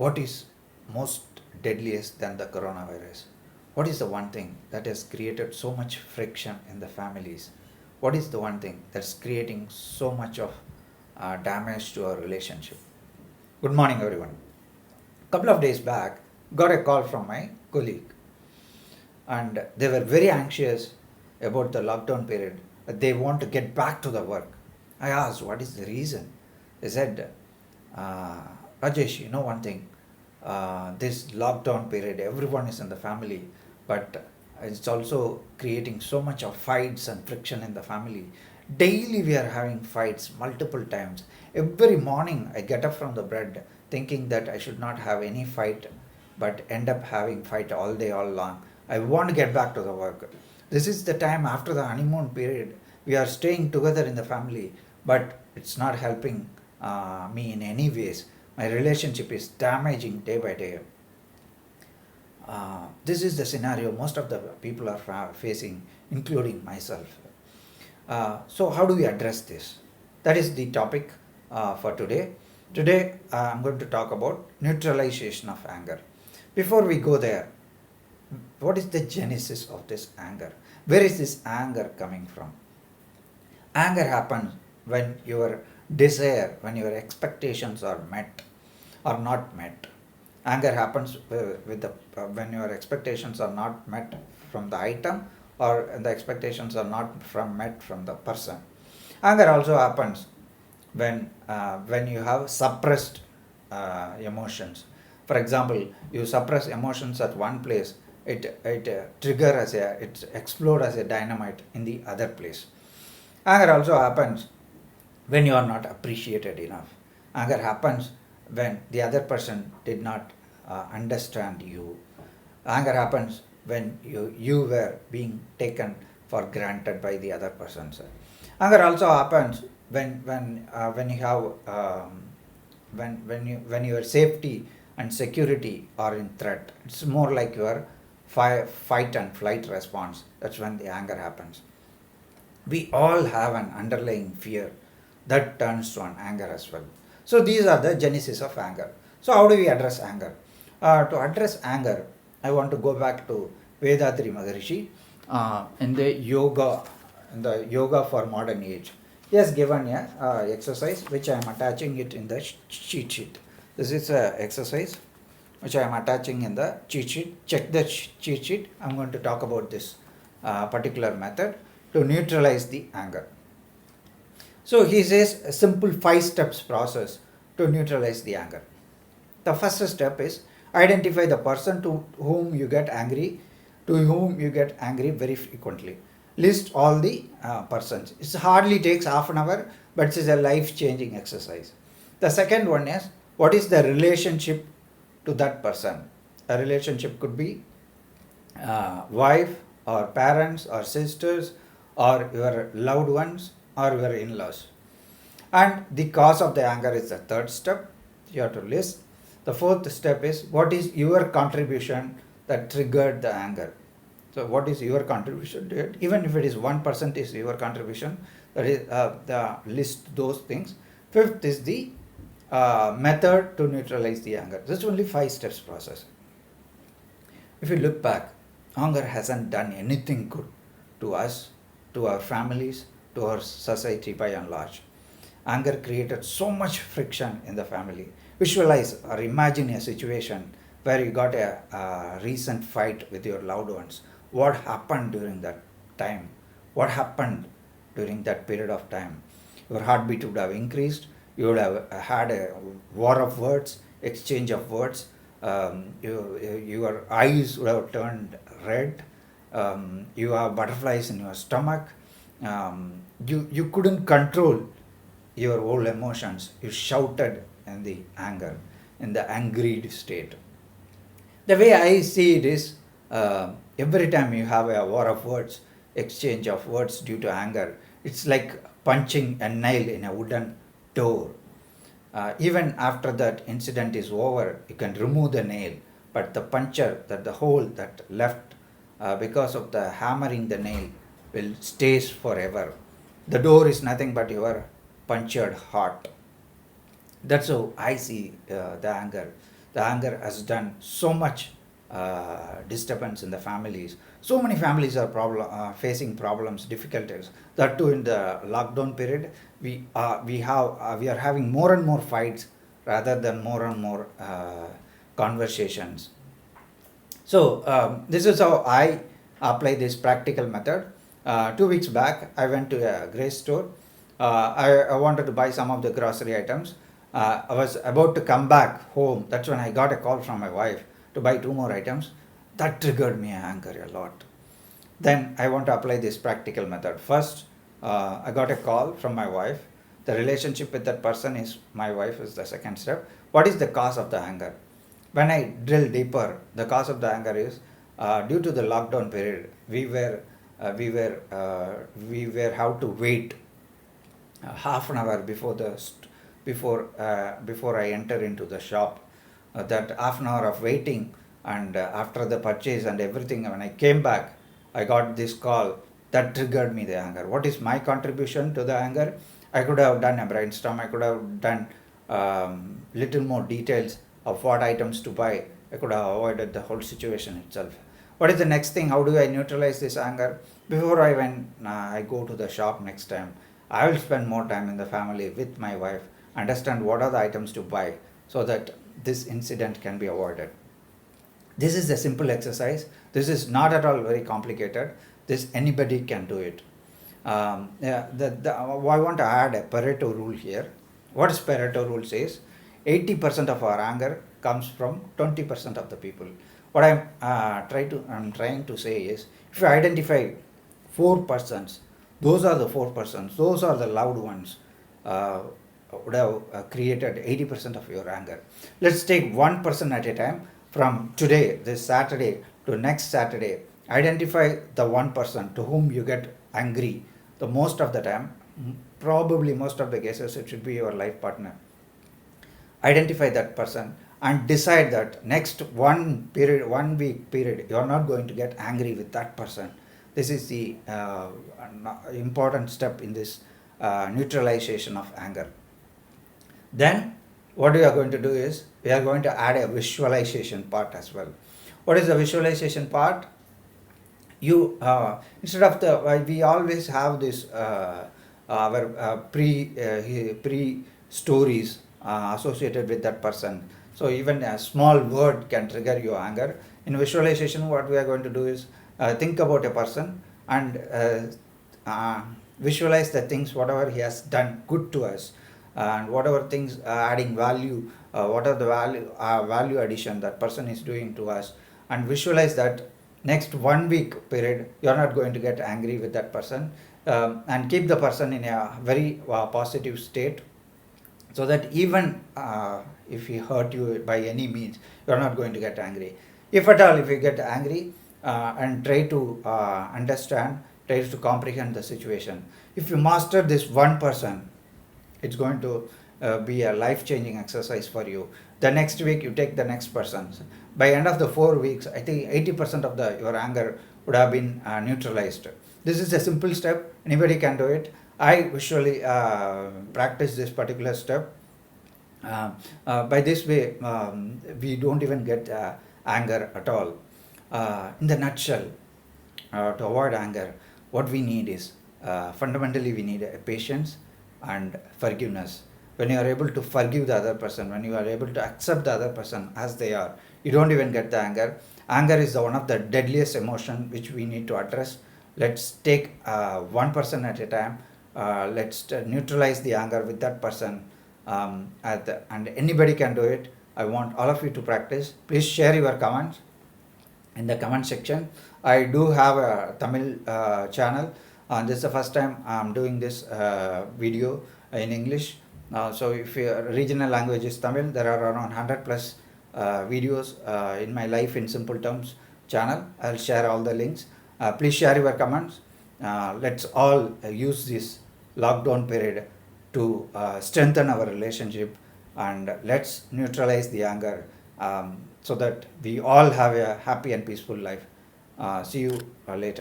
what is most deadliest than the coronavirus? What is the one thing that has created so much friction in the families? What is the one thing that's creating so much of damage to our relationship? Good morning, everyone. Couple of days back, got a call from my colleague, and they were very anxious about the lockdown period. They want to get back to the work. I asked, what is the reason? They said, Rajesh, you know one thing, this lockdown period, everyone is in the family, but it's also creating so much of fights and friction in the family. Daily we are having fights multiple times. Every morning I get up from the bed thinking that I should not have any fight, but end up having fight all day, all long. I want to get back to the work. This is the time after the honeymoon period. We are staying together in the family, but it's not helping me in any ways. My relationship is damaging day by day. This is the scenario most of the people are facing, including myself. So how do we address this? That is the topic for today. Today I'm going to talk about neutralization of anger. Before we go there, what is the genesis of this anger? Where is this anger coming from? Anger happens when your desire, when your expectations are met or not met. Anger happens when your expectations are not met from the item, or the expectations are not met from the person. Anger also happens when you have suppressed emotions. For example, you suppress emotions at one place, it explodes as a dynamite in the other place. Anger also happens when you are not appreciated enough. Anger happens when the other person did not understand you. Anger happens when you were being taken for granted by the other person. Anger also happens when you have when your safety and security are in threat. It's more like your fight and flight response. That's when the anger happens. We all have an underlying fear that turns to an anger as well. So these are the genesis of anger. So how do we address anger? To address anger, I want to go back to Vethathiri Maharishi in the yoga for modern age. He has given a exercise which I am attaching it in the cheat sheet. This is an exercise which I am attaching in the cheat sheet. Check the cheat sheet. I am going to talk about this particular method to neutralize the anger. So he says a simple 5 steps process to neutralize the anger. The first step is identify the person to whom you get angry very frequently. List all the persons. It hardly takes half an hour, but it is a life-changing exercise. The second one is, what is the relationship to that person? A relationship could be wife or parents or sisters or your loved ones or your in-laws. And the cause of the anger is the third step. You have to list. The fourth step is, what is your contribution that triggered the anger? So what is your contribution to it? Even if it is 1% is your contribution, that is list those things. Fifth is the method to neutralize the anger. This is only 5 steps process. If you look back, anger hasn't done anything good to us, to our families, to our society by and large. Anger created so much friction in the family. Visualize or imagine a situation where you got a recent fight with your loved ones. What happened during that time? What happened during that period of time? Your heartbeat would have increased. You would have had a war of words, exchange of words. Your eyes would have turned red. You have butterflies in your stomach. You couldn't control your whole emotions. You shouted in the anger, in the angry state. The way I see it is, every time you have a war of words, exchange of words due to anger, it's like punching a nail in a wooden door. Even after that incident is over, you can remove the nail, but the puncture, the hole that left because of the hammering the nail will stays forever. The door is nothing but your punctured heart. That's how I see the anger. The anger has done so much disturbance in the families. So many families are facing problems, difficulties. That too in the lockdown period, we are having more and more fights rather than more and more conversations. So this is how I apply this practical method. 2 weeks back, I went to a grocery store. I wanted to buy some of the grocery items. I was about to come back home. That's when I got a call from my wife to buy 2 more items. That triggered me anger a lot. Then I want to apply this practical method. First, I got a call from my wife. The relationship with that person is my wife is the second step. What is the cause of the anger? When I drill deeper, the cause of the anger is due to the lockdown period. We were how to wait half an hour before I enter into the shop. That half an hour of waiting, and after the purchase and everything, when I came back, I got this call that triggered me the anger. What is my contribution to the anger? I could have done a brainstorm. I could have done little more details of what items to buy. I could have avoided the whole situation itself. What is the next thing? How do I neutralize this anger? Before I go to the shop next time, I will spend more time in the family with my wife, understand what are the items to buy so that this incident can be avoided. This is a simple exercise. This is not at all very complicated. This anybody can do it. I want to add a Pareto rule here. What is Pareto rule says? 80% of our anger comes from 20% of the people. What I'm trying to say is, if you identify 4 persons, those are the 4 persons, those are the loud ones, would have created 80% of your anger. Let's take 1 person at a time. From today, this Saturday, to next Saturday, identify the 1 person to whom you get angry the most of the time. Probably most of the cases it should be your life partner. Identify that person and decide that next 1 week period, you are not going to get angry with that person. This is the important step in this neutralization of anger. Then what we are going to do is, we are going to add a visualization part as well. What is the visualization part? You instead of we always have this our pre stories associated with that person. So even a small word can trigger your anger. In visualization, what we are going to do is think about a person and visualize the things, whatever he has done good to us, and whatever things adding value, what are the value addition that person is doing to us, and visualize that next 1 week period you are not going to get angry with that person, and keep the person in a very positive state, so that even if he hurt you by any means, you are not going to get angry. If at all, if you get angry, and try to understand, try to comprehend the situation. If you master this 1 person, it's going to be a life-changing exercise for you. The next week you take the next person. By end of the 4 weeks, I think 80% of your anger would have been neutralized. This is a simple step. Anybody can do it. I usually practice this particular step. By this way, we don't even get anger at all. In the nutshell, to avoid anger, what we need is, fundamentally we need patience and forgiveness. When you are able to forgive the other person, when you are able to accept the other person as they are, you don't even get the anger. Anger is one of the deadliest emotion which we need to address. Let's take 1 person at a time. Let's neutralize the anger with that person, and anybody can do it. I want all of you to practice. Please share your comments in the comment section. I do have a Tamil channel. This is the first time I'm doing this video in English. So if your regional language is Tamil, there are around 100 plus videos in my Life in Simple Terms channel. I'll share all the links. Please share your comments. Let's all use this lockdown period to strengthen our relationship, and let's neutralize the anger, so that we all have a happy and peaceful life. See you later.